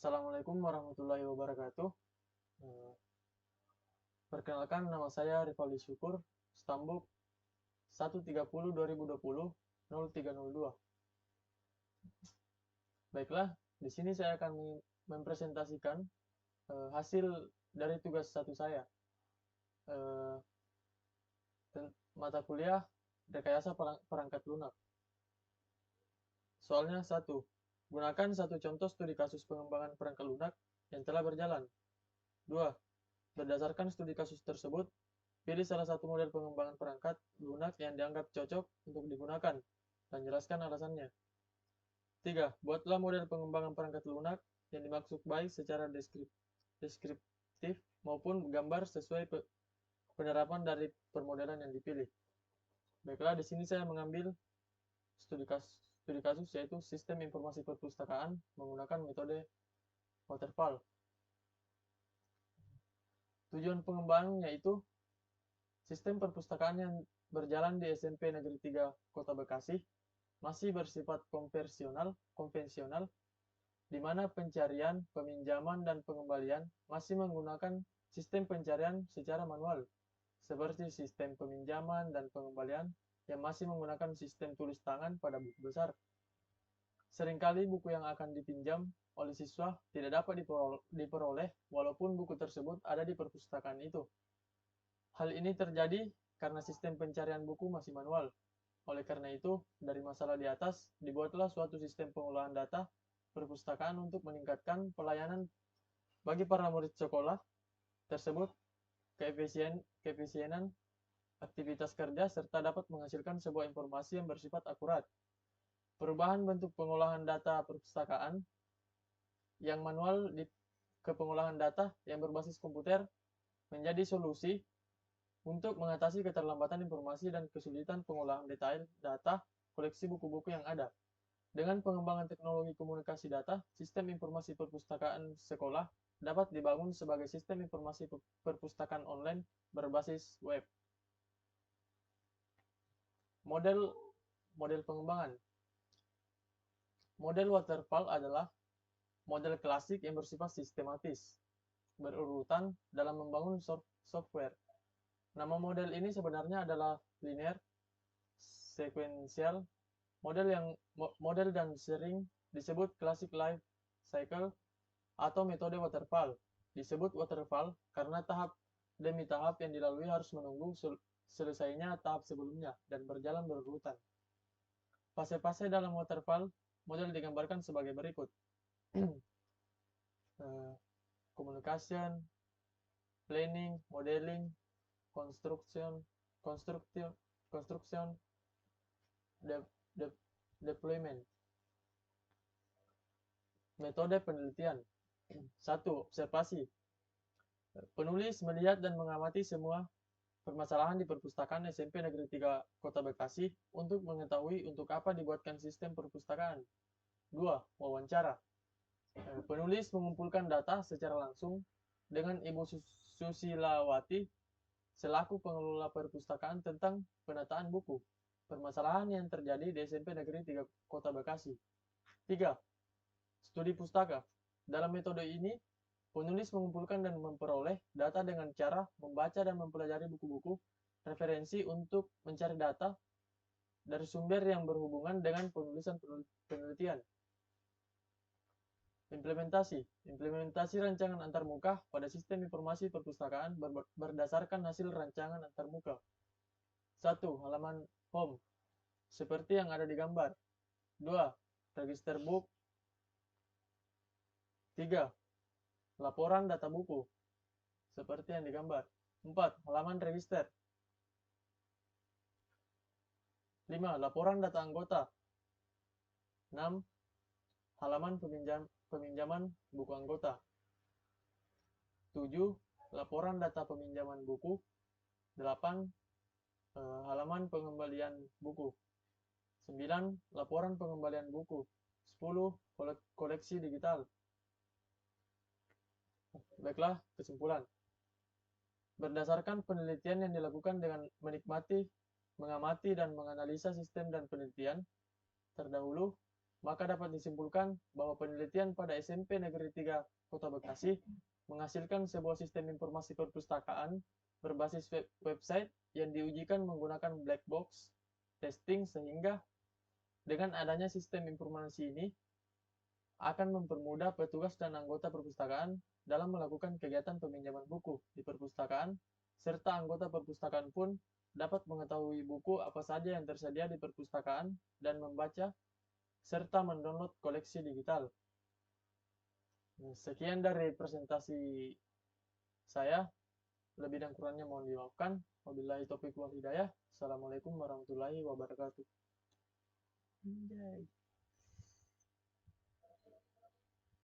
Assalamualaikum warahmatullahi wabarakatuh. Eh, Perkenalkan, nama saya Rivaldi Syukur, Stambuk 130-2020 0302. Baiklah, di sini saya akan mempresentasikan hasil dari tugas satu saya. Eh, Mata kuliah Rekayasa Perangkat Lunak. Soalnya satu, gunakan satu contoh studi kasus pengembangan perangkat lunak yang telah berjalan. Dua, berdasarkan studi kasus tersebut, pilih salah satu model pengembangan perangkat lunak yang dianggap cocok untuk digunakan, dan jelaskan alasannya. 3. Buatlah model pengembangan perangkat lunak yang dimaksud baik secara deskriptif maupun gambar sesuai penerapan dari permodelan yang dipilih. Baiklah, di sini saya mengambil studi kasus yaitu sistem informasi perpustakaan menggunakan metode waterfall. Tujuan pengembangan yaitu sistem perpustakaan yang berjalan di SMP Negeri 3 Kota Bekasi masih bersifat konvensional, di mana pencarian, peminjaman, dan pengembalian masih menggunakan sistem pencarian secara manual, seperti sistem peminjaman dan pengembalian yang masih menggunakan sistem tulis tangan pada buku besar. Seringkali buku yang akan dipinjam oleh siswa tidak dapat diperoleh walaupun buku tersebut ada di perpustakaan itu. Hal ini terjadi karena sistem pencarian buku masih manual. Oleh karena itu, dari masalah di atas, dibuatlah suatu sistem pengolahan data perpustakaan untuk meningkatkan pelayanan bagi para murid sekolah tersebut, keefisienan aktivitas kerja, serta dapat menghasilkan sebuah informasi yang bersifat akurat. Perubahan bentuk pengolahan data perpustakaan yang manual ke pengolahan data yang berbasis komputer menjadi solusi untuk mengatasi keterlambatan informasi dan kesulitan pengolahan detail data koleksi buku-buku yang ada. Dengan pengembangan teknologi komunikasi data, sistem informasi perpustakaan sekolah dapat dibangun sebagai sistem informasi perpustakaan online berbasis web. Model pengembangan. Model waterfall adalah model klasik yang bersifat sistematis, berurutan dalam membangun software. Nama model ini sebenarnya adalah linear, sequential, model dan sering disebut classic life cycle atau metode waterfall. Disebut waterfall karena tahap demi tahap yang dilalui harus menunggu selesainya tahap sebelumnya dan berjalan berurutan. Fase-fase dalam waterfall model digambarkan sebagai berikut. Communication, planning, modeling, construction, de, de, deployment. Metode penelitian. 1. Observasi. Penulis melihat dan mengamati semua permasalahan di perpustakaan SMP Negeri 3 Kota Bekasi untuk mengetahui untuk apa dibuatkan sistem perpustakaan. 2. Wawancara. Penulis mengumpulkan data secara langsung dengan Ibu Susilawati selaku pengelola perpustakaan tentang penataan buku, permasalahan yang terjadi di SMP Negeri 3 Kota Bekasi. 3. Studi pustaka. Dalam metode ini, penulis mengumpulkan dan memperoleh data dengan cara membaca dan mempelajari buku-buku referensi untuk mencari data dari sumber yang berhubungan dengan penulisan penelitian. Implementasi rancangan antarmuka pada sistem informasi perpustakaan berdasarkan hasil rancangan antarmuka. 1. Halaman home, seperti yang ada di gambar. 2. Register book. 3. Laporan data buku, seperti yang digambar. 4. Halaman register. 5. Laporan data anggota. 6. Halaman peminjaman buku anggota. 7. Laporan data peminjaman buku. 8. Halaman pengembalian buku. 9. Laporan pengembalian buku. 10. Koleksi digital. Baiklah, kesimpulan. Berdasarkan penelitian yang dilakukan dengan mengamati dan menganalisa sistem dan penelitian, terdahulu maka dapat disimpulkan bahwa penelitian pada SMP Negeri 3 Kota Bekasi menghasilkan sebuah sistem informasi perpustakaan berbasis website yang diujikan menggunakan black box testing, sehingga dengan adanya sistem informasi ini akan mempermudah petugas dan anggota perpustakaan dalam melakukan kegiatan peminjaman buku di perpustakaan, serta anggota perpustakaan pun dapat mengetahui buku apa saja yang tersedia di perpustakaan dan membaca serta mendownload koleksi digital. Sekian dari presentasi saya, lebih dan kurangnya mohon dimaafkan. Wabillahi taufiq wal hidayah. Assalamualaikum warahmatullahi wabarakatuh. Anjay.